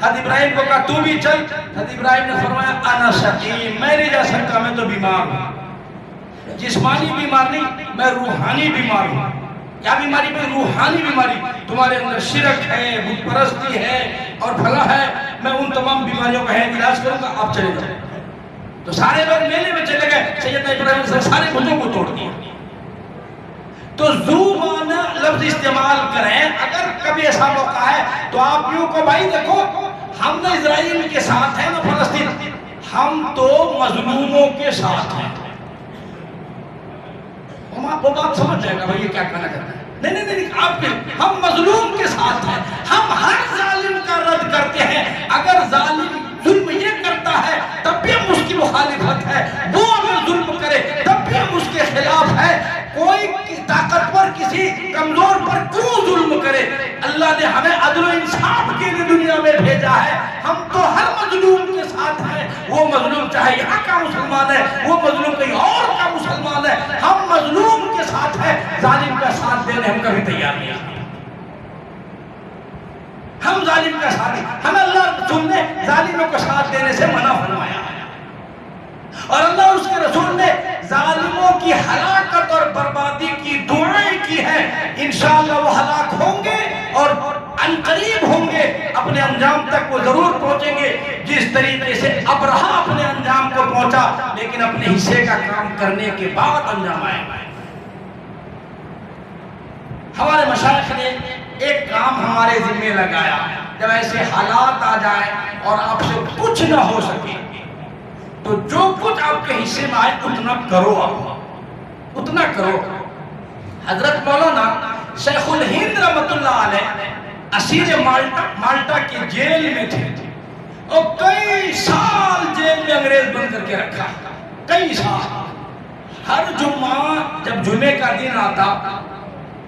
حضرت ابراہیم کو کہا تو بھی چل۔ حضرت ابراہیم نے فرمایا انا سقیم، میں نہیں جا سکتا، میں تو بیمار ہوں، جسمانی بیمار نہیں، میں روحانی بیمار ہوں۔ کیا بیماری؟ میں روحانی بیماری، تمہارے اندر شرک ہے، بت پرستی ہے اور بھلا ہے، میں ان تمام بیماریوں کا علاج کروں گا، آپ چلے جائیں۔ تو سارے لوگ میلے میں چلے گئے، سیدنا ابراہیم نے سارے بتوں کو توڑ دیا۔ تو ذو معنی لفظ استعمال کریں، اگر کبھی ایسا موقع ہے تو آپ یوں کو بھائی دیکھو ہم نہ اسرائیل کے ساتھ ہیں نہ فلسطین، ہم تو مظلوموں کے ساتھ ہیں۔ ہم آپ کو بات سمجھ جائے گا بھائی یہ کیا کہنا چاہتا ہے؟ نہیں، آپ کے ہم مظلوم کے ساتھ ہیں، ہم ہر ظالم کا رد کرتے ہیں۔ اگر ظالم ظلم یہ کرتا ہے تب بھی ہم اس کی مخالفت ہے، وہ اگر ظلم کرے تب بھی ہم اس کے خلاف ہے۔ کوئی طاقتور کسی کمزور پر کیوں ظلم کرے؟ اللہ نے ہمیں عدل و انصاف کے لیے دنیا میں بھیجا ہے، ہم تو ہر مظلوم کے ساتھ ہیں۔ وہ مظلوم چاہے یہاں کا مسلمان ہے، وہ مظلوم کہیں اور کا مسلمان ہے، ہم مظلوم کے ساتھ ہیں، ظالم کا ساتھ دینے ہم کبھی تیار نہیں ہیں۔ ہم ظالم کا ساتھ ہیں، ہمیں اللہ رسول نے ظالموں کو ساتھ دینے سے منع فرمایا ہے، اور اللہ اس کے رسول نے ظالموں کی ہلاکت اور بربادی کی دعائیں کی ہے۔ انشاءاللہ وہ ہلاک ہوں گے اور عنقریب ہوں گے، اپنے انجام تک وہ ضرور پہنچیں گے، جس طریقے سے ابرہہ اپنے انجام کو پہنچا، لیکن اپنے حصے کا کام کرنے کے بعد انجام آئے گا۔ ہمارے مشائخ نے ایک کام ہمارے ذمہ لگایا، جب ایسے حالات آ جائیں اور آپ سے کچھ نہ ہو سکے تو جو کچھ آپ کے حصے میں آئے اتنا کرو، آپ اتنا کرو۔ حضرت مولانا شیخ الہند رحمت اللہ علیہ اسیر مالٹا کی جیل میں تھے، اور کئی سال جیل میں انگریز بند کر کے رکھا، کئی سال۔ ہر جمعہ جب جمعے کا دن آتا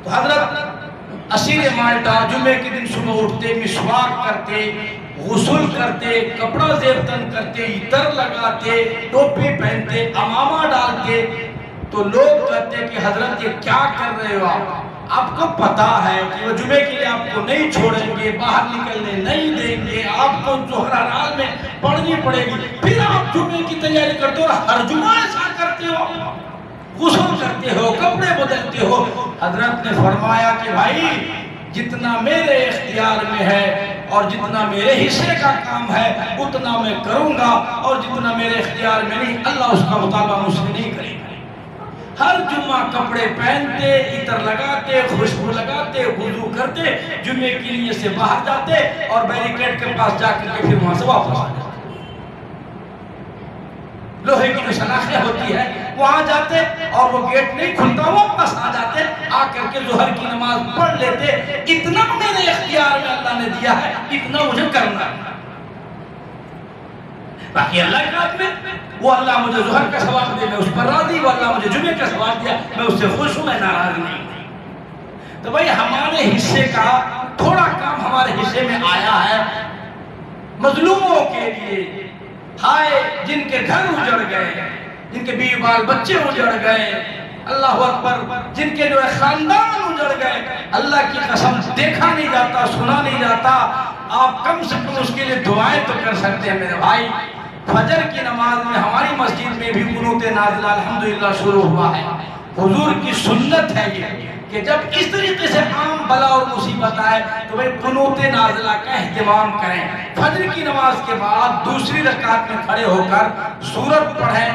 تو حضرت اسیر مالٹا جمعے کے دن صبح اٹھتے، مسواک کرتے، غسل کرتے، کپڑا زیب تن کرتے، عطر لگاتے، ٹوپی پہنتے، امامہ ڈالتے، تو لوگ کہتے کہ حضرت یہ کیا کر رہے ہو آپ کو پتا ہے کہ وہ جمعے کے لیے آپ کو نہیں چھوڑیں گے، باہر نکلنے نہیں دیں گے، آپ کو ظہر حرال میں پڑھنی پڑے گی، پھر آپ جمعے کی تیاری کرتے ہو، ہر جمعہ ایسا کرتے ہو، غسل کرتے ہو، کپڑے بدلتے ہو۔ حضرت نے فرمایا کہ بھائی جتنا میرے اختیار میں ہے اور جتنا میرے حصے کا کام ہے اتنا میں کروں گا، اور جتنا میرے اختیار میں نہیں اللہ اس کا مطالبہ مجھ سے نہیں کرے گا۔ ہر جمعہ کپڑے پہنتے، عطر لگاتے، خوشبو لگاتے، وضو کرتے، جمعے کے لیے سے باہر جاتے اور بیریکیڈ کے پاس جا کر کے پھر وہاں سے واپس آ جاتے۔ لوہے کی جو سلاخیں ہوتی ہے وہاں جاتے اور وہ گیٹ نہیں کھلتا، واپس آ جاتے، آ کر کے ظہر کی نماز پڑھ لیتے۔ اتنا میرے اختیار میں اللہ نے دیا ہے، اتنا مجھے کرنا ہے، باقی اللہ کے ہاتھ میں۔ وہ اللہ مجھے ظہر کا ثواب دے، میں اس پر راضی، وہ اللہ مجھے جمعے کا ثواب دیا، میں اس سے خوش ہوں، میں ناراض نہیں۔ تو بھائی ہمارے حصے کا تھوڑا کام ہمارے حصے میں آیا ہے، مظلوموں کے لیے، ہائے جن کے گھر اجڑ گئے، جن کے بیوی بال بچے اجڑ گئے، اللہ اکبر، جن کے جو ہے خاندان اجڑ گئے، اللہ کی قسم دیکھا نہیں جاتا، سنا نہیں جاتا۔ آپ کم سے کم اس کے لیے دعائیں تو کر سکتے ہیں میرے بھائی۔ فجر کی نماز میں ہماری مسجد میں بھی قنوت نازلہ الحمدللہ شروع ہوا ہے۔ حضور کی سنت ہے یہ کہ جب اس طریقے سے عام بلا اور مصیبت آئے تو بھئی قنوت نازلہ کا اہتمام کریں۔ فجر کی نماز کے بعد دوسری رکعت میں کھڑے ہو کر سورت پڑھیں،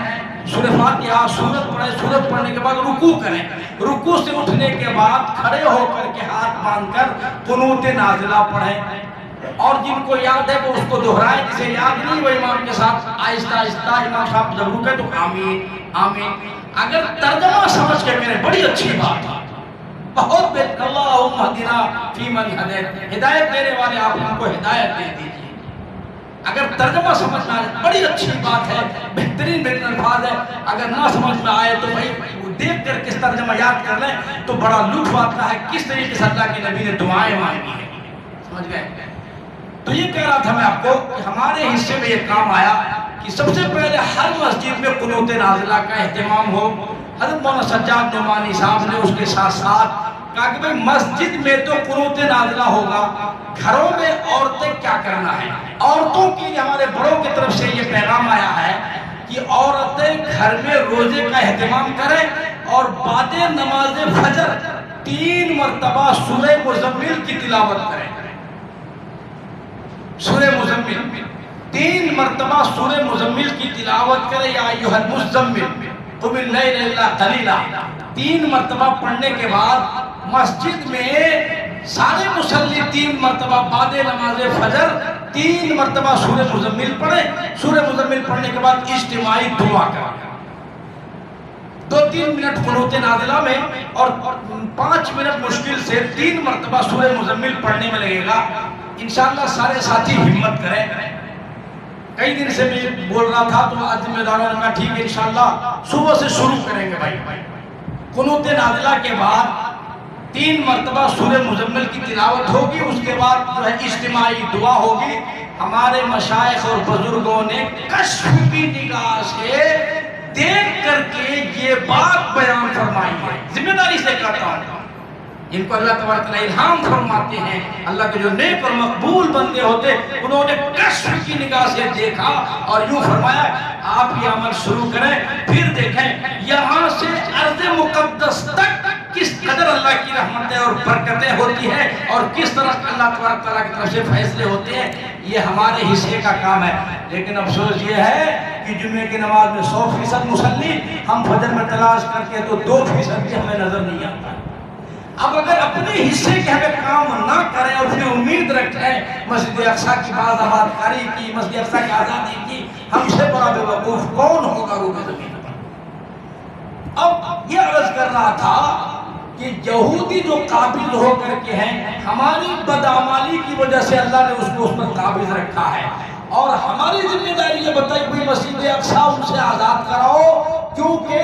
سورہ فاتحہ سورت پڑھیں، سورت پڑھنے کے بعد رکوع کریں، رکوع سے اٹھنے کے بعد کھڑے ہو کر کے ہاتھ باندھ کر قنوت نازلہ پڑھیں، اور جن کو یاد ہے وہ اس کو دہرائیں، جسے یاد نہیں وہ امام کے ساتھ آہستہ آہستہ امام صاحب جب رکے تو آمین آمین۔ اگر ترجمہ سمجھ کے میرے بڑی اچھی بات ہے، بہت بہتر، اللہم اہدنا فیمن ہدیت، ہدایت دینے والے آپ ہم کو ہدایت دے دیجئے۔ اگر ترجمہ سمجھ میں آئے بڑی اچھی بات ہے، بہترین الفاظ ہے، اگر نہ سمجھ میں آئے تو بھائی دیکھ کر کس ترجمہ یاد کر لیں تو بڑا لطف آتا ہے کس طریقے سے اللہ کے نبی نے دعائیں مانگی ہیں، سمجھ گئے؟ تو یہ کہہ رہا تھا میں آپ کو کہ ہمارے حصے میں یہ کام آیا کہ سب سے پہلے ہر مسجد میں قنوت نازلہ کا اہتمام ہو۔ حضرت مولانا سجاد نعمانی صاحب نے اس کے ساتھ ساتھ کہا کہ بھئی مسجد میں تو قنوت نازلہ ہوگا، گھروں میں عورتیں کیا کرنا ہے؟ عورتوں کی ہمارے بڑوں کی طرف سے یہ پیغام آیا ہے کہ عورتیں گھر میں روزے کا اہتمام کریں اور بعد نماز فجر 3 مرتبہ سورہ مزمل کی تلاوت کریں۔ سورہ مزمل 3 مرتبہ سورہ مزمل کی تلاوت کریں، یا ایھا المزمل قم اللیل الا قلیلا، 3 مرتبہ پڑھنے کے بعد مسجد میں سارے مصلی 3 مرتبہ بعد نماز فجر 3 مرتبہ سورہ مزمل پڑھیں، سورہ مزمل پڑھنے کے بعد اجتماعی دعا کریں، 2-3 منٹ قنوت نازلہ میں اور 5 منٹ مشکل سے 3 مرتبہ سورہ مزمل پڑھنے میں لگے گا۔ انشاءاللہ سارے ساتھی ہمت کریں۔ کئی دن سے میں بول رہا تھا تو آج ذمہ داروں نے کہا ٹھیک ہے انشاءاللہ صبح سے شروع کریں گے بھائی۔ قنوت نازلہ کے بعد 3 مرتبہ سورہ مزمل کی تلاوت ہوگی، اس کے بعد جو ہے اجتماعی دعا ہوگی۔ ہمارے مشائخ اور بزرگوں نے کشف کی نگاہ سے دیکھ کر کے یہ بات بیان فرمائی ہے، ذمہ داری سے کہتا ہوں، جن کو اللہ تبارک تعالیٰ الہام فرماتے ہیں، اللہ کے جو نیک اور مقبول بندے ہوتے، انہوں نے کشف کی نگاہ سے دیکھا اور یوں فرمایا آپ یہ عمل شروع کریں، پھر دیکھیں یہاں سے ارض مقدس تک کس قدر اللہ کی رحمتیں اور برکتیں ہوتی ہیں اور کس طرح اللہ تبارک تعالیٰ کی طرف سے فیصلے ہوتے ہیں، یہ ہمارے حصے کا کام ہے۔ لیکن افسوس یہ ہے کہ جمعے کی نماز میں 100% مصلی ہم فجر میں تلاش کرتے ہیں تو 2% بھی ہمیں نظر نہیں آتا۔ اب اگر اپنے حصے کے ہمیں کام نہ کریں اور پھر امید رکھیں مسجد اقصیٰ کی باز آباد کاری کی، مسجد اقصیٰ کی آزادی کی، ہم سے بڑا بے وقوف کون ہوگا روح زمین پر؟ اب یہ عرض کر رہا تھا کہ یہودی جو قابض ہو کر کے ہیں، ہماری بدعمالی کی وجہ سے اللہ نے اس کو اس پر قابض رکھا ہے، اور ہماری ذمہ داری یہ بتائی کوئی مسجد اقصیٰ ان سے آزاد کراؤ، کیونکہ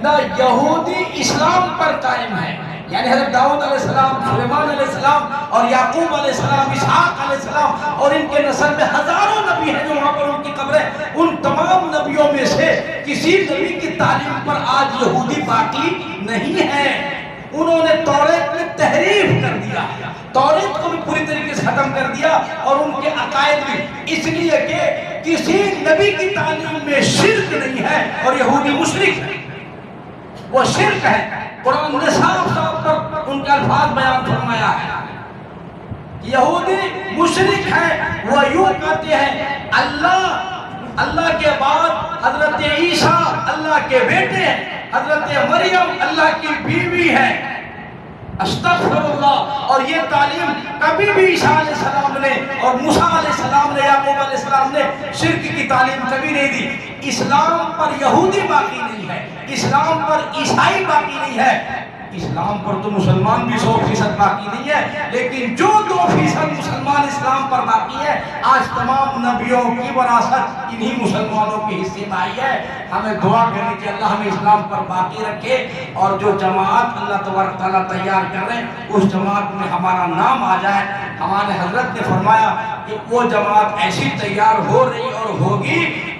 نہ یہودی اسلام پر قائم ہے، یعنی حضرت داؤد علیہ السلام، سلیمان علیہ السلام اور یعقوب علیہ السلام، اسحاق علیہ السلام اور ان کے نسل میں ہزاروں نبی ہیں جو وہاں پر ان کی قبریں، ان تمام نبیوں میں سے کسی نبی کی تعلیم پر آج یہودی باقی نہیں ہے۔ انہوں نے توریت میں تحریف کر دیا، توریت کو بھی پوری طریقے سے ختم کر دیا اور ان کے عقائد بھی، اس لیے کہ کسی نبی کی تعلیم میں شرک نہیں ہے اور یہودی مشرک ہے، وہ شرک ہے۔ قرآن نے صاف صاف پر ان کے الفاظ بیان فرمایا ہے، یہودی مشرک ہے، وہ یوں کہتے ہیں اللہ کے بعد حضرت عیسیٰ اللہ کے بیٹے ہیں، حضرت مریم اللہ کی بیوی ہے، استغفر اللہ۔ اور یہ تعلیم کبھی بھی عیسیٰ علیہ السلام نے اور موسیٰ علیہ السلام نے، یعقوب علیہ السلام نے شرک کی تعلیم کبھی نہیں دی۔ اسلام پر یہودی باقی نہیں ہے، اسلام پر عیسائی باقی نہیں ہے، اسلام پر تو مسلمان بھی 100% باقی نہیں ہے، لیکن جو 2% مسلمان اسلام پر باقی ہے، آج تمام نبیوں کی وراثت انہی مسلمانوں کے حصے میں آئی ہے۔ ہمیں دعا کرنی کہ اللہ ہمیں اسلام پر باقی رکھے، اور جو جماعت اللہ تبارک تعالیٰ تیار کر رہے ہیں اس جماعت میں ہمارا نام آ جائے۔ ہمارے حضرت نے فرمایا کہ وہ جماعت ایسی تیار ہو رہی اور ہوگی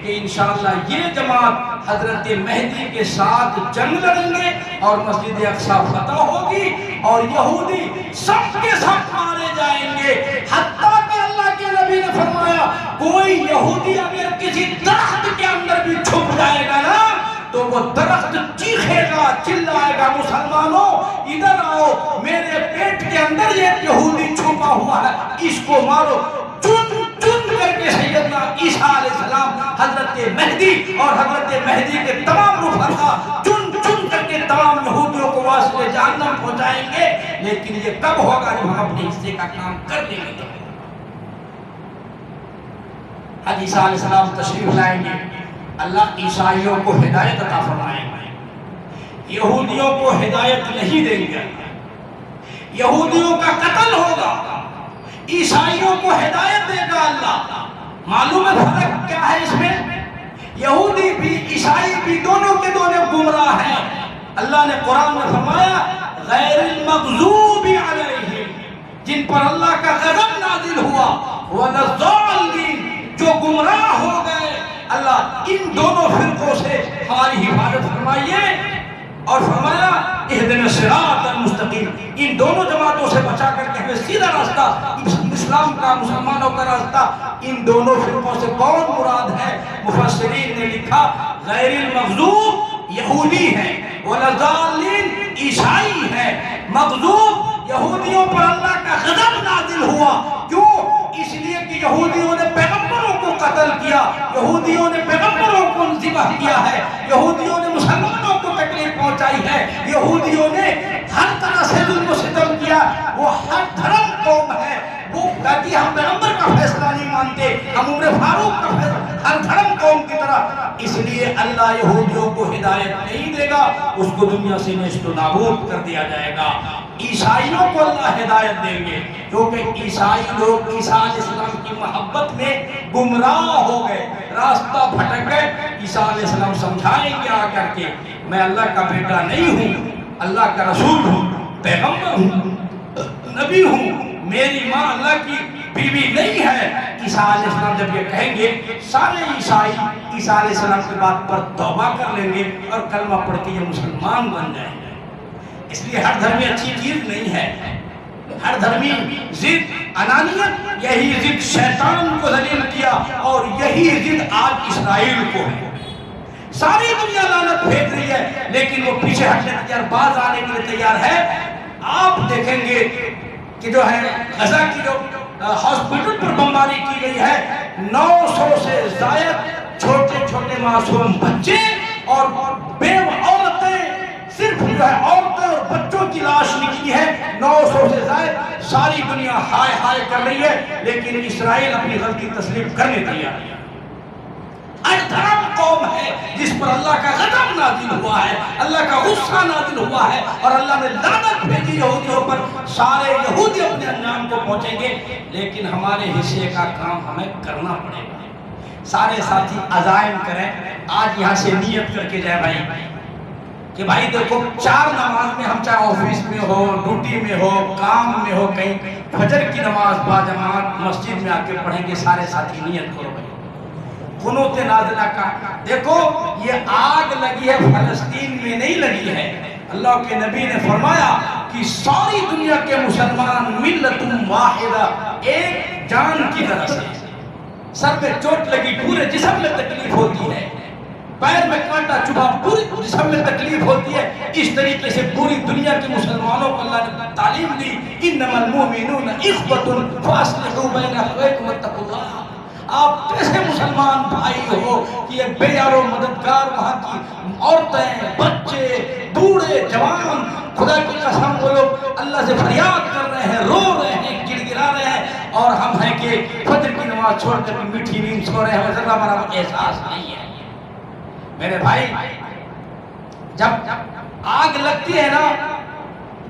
کہ انشاءاللہ یہ جماعت حضرت مہدی کے ساتھ جنگ لڑیں گے اور مسجد اقصی فتح ہوگی اور یہودی سب کے سب مارے جائیں گے، حتیٰ کہ اللہ کے نبی نے فرمایا کوئی یہودی اگر کسی درخت کے اندر بھی چھپ جائے گا نا تو وہ درخت چیخے گا، چلائے گا، مسلمانوں ادھر آؤ، میرے پیٹ کے اندر یہ یہودی چھپا ہوا ہے، اس کو مارو۔ چن چن کر کے سیدنا عیسیٰ علیہ السلام حضرت مہدی اور حضرت مہدی کے تمام رفقا چن چن کر کے تمام یہودیوں کو واسطے جہنم پہنچائیں گے، لیکن یہ کب ہوگا جب ہم اپنے حصے کا کام کر لیں گے۔ عیسیٰ علیہ السلام تشریف لائیں گے، اللہ عیسائیوں کو ہدایت عطا فرمائیں گے، یہودیوں کو ہدایت نہیں دیں گے، یہودیوں کا قتل ہوگا، عیسائیوں کو ہدایت دے گا اللہ۔ معلوم ہے فرق کیا ہے اس میں؟ یہودی بھی عیسائی بھی دونوں کے دونوں گمراہ ہیں۔ اللہ نے قرآن میں فرمایا غیر المغضوب علیہم، جن پر اللہ کا غضب نازل ہوا، وَلَضَّالِّينَ، جو گمراہ ہو گئے، اللہ ان دونوں فرقوں سے ہماری حفاظت فرمائیے، اور فرمایا اہدنا الصراط المستقیم، ان دونوں جماعتوں سے بچا کر کے ہمیں سیدھا راستہ، اسلام کا، مسلمانوں کا راستہ۔ ان دونوں فرقوں سے کون مراد ہے؟ مفسرین نے لکھا غیر المغضوب یہودی ہے، وَلَضَّالِّينَ عیسائی ہے۔ مغضوب یہودیوں پر اللہ کا غضب نازل ہوا، کیوں؟ اس لیے کہ یہودیوں نے پیغمبروں کو قتل کیا، یہودیوں نے پیغمبروں کو ذبح کیا ہے، یہودیوں نے مسلمانوں کو تکلیف پہنچائی ہے، یہودیوں نے ہر طرح سے ظلم و ستم کیا۔ وہ ہر دھرم قوم ہے، وہ کہتی ہم پیغمبر کا فیصلہ نہیں مانتے، ہم عمر فاروق کا فیصلہ، ہر دھرم قوم کی طرح۔ اس لیے اللہ یہودیوں کو ہدایت نہیں دے گا، اس کو دنیا سے نیست و نابود کر دیا جائے گا۔ عیسائیوں کو اللہ ہدایت دیں گے، کیونکہ عیسائی لوگ عیسیٰ علیہ السلام کی محبت میں گمراہ ہو گئے، راستہ بھٹک گئے۔ عیسیٰ علیہ السلام سمجھائیں گے آ کر کے میں اللہ کا بیٹا نہیں ہوں، اللہ کا رسول ہوں، پیغمبر ہوں، نبی ہوں، میری ماں اللہ کی بیوی نہیں ہے۔ عیسیٰ علیہ السلام جب یہ کہیں گے، سارے عیسائی عیسیٰ علیہ السلام کی بات پر توبہ کر لیں گے اور کلمہ پڑھ کے یہ مسلمان بن جائیں گے۔ اس لیے ہر دھرمی اچھی چیز نہیں ہے، ہر دھرمی ضد، انانیت، یہی ضد شیطان کو ذلیل کیا اور یہی ضد آج اسرائیل کو ہے۔ ساری دنیا لعنت پھینک رہی ہے لیکن وہ پیچھے ہٹنے تیار، باز آنے کے لیے تیار ہے۔ آپ دیکھیں گے کہ جو ہے غزہ کی جو ہاسپٹل پر بمباری کی گئی ہے، 900 سے زائد چھوٹے چھوٹے معصوم بچے اور بیوہ عورتیں، صرف جو ہے عورتیں اور بچوں کی لاش نکلی ہے، 900 سے زائد۔ ساری دنیا ہائے ہائے کر رہی ہے لیکن اسرائیل اپنی غلطی تسلیم کرنے تیار ہے۔ ادھرم قوم ہے جس پر اللہ کا غضب نازل ہوا ہے، اللہ کا غصہ نازل ہوا ہے اور اللہ نے لعنت بھیجی یہودیوں پر۔ سارے یہودی اپنے انجام کو پہنچیں گے لیکن ہمارے حصے کا کام ہمیں کرنا پڑے گا۔ سارے ساتھی عزائم کریں، آج یہاں سے نیت کر کے جائے بھائی کہ بھائی دیکھو 4 نماز میں ہم چاہے آفس میں ہو، ڈیوٹی میں ہو، کام میں ہو، کہیں فجر کی نماز با جماعت مسجد میں آ کے پڑھیں گے۔ سارے ساتھی نیت کرو بھائی، قنوت نازلہ کا۔ دیکھو یہ آگ لگی ہے فلسطین میں نہیں لگی ہے، اللہ کے نبی نے فرمایا کہ ساری دنیا کے مسلمان ملت واحدہ، ایک جان کی طرح سے۔ سر میں چوٹ لگی پورے جسم میں تکلیف ہوتی ہے، پیر میں کانٹا چبھا پوری جسم میں تکلیف ہوتی ہے۔ اس طریقے سے پوری دنیا کے مسلمانوں کو اللہ نے تعلیم دی، انما المؤمنون اخوة فاصلحوا بین اخویکم واتقوا اللہ۔ آپ کیسے مسلمان بھائی ہو کہ ایک بے یار و مددگار وہاں کی عورتیں، بچے، بوڑھے، جوان، خدا کی قسم وہ لوگ اللہ سے فریاد کر رہے ہیں، رو رہے ہیں، گڑ گڑا رہے ہیں، اور ہم ہیں کہ فجر کی نماز چھوڑ کر میٹھی نیند سو رہے ہیں، ذرا برابر احساس نہیں ہے۔ میرے بھائی جب آگ لگتی ہے نا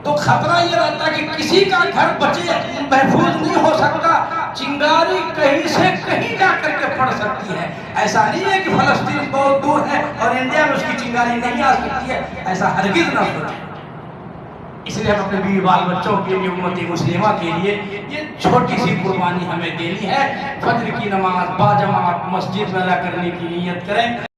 تو خطرہ یہ رہتا ہے کہ کسی کا گھر بچے محفوظ نہیں ہو سکتا، چنگاری کہیں سے کہیں جا کر کے پڑ سکتی ہے۔ ایسا نہیں ہے کہ فلسطین بہت دور ہے اور انڈیا میں اس کی چنگاری نہیں آ سکتی ہے، ایسا ہرگز نہ سوچیں۔ اس لیے ہم اپنے بیوی بال بچوں کے لیے، امت مسلمہ کے لیے یہ چھوٹی سی قربانی ہمیں دینی ہے۔ فجر کی نماز باجماعت مسجد میں ادا کرنے کی نیت کریں۔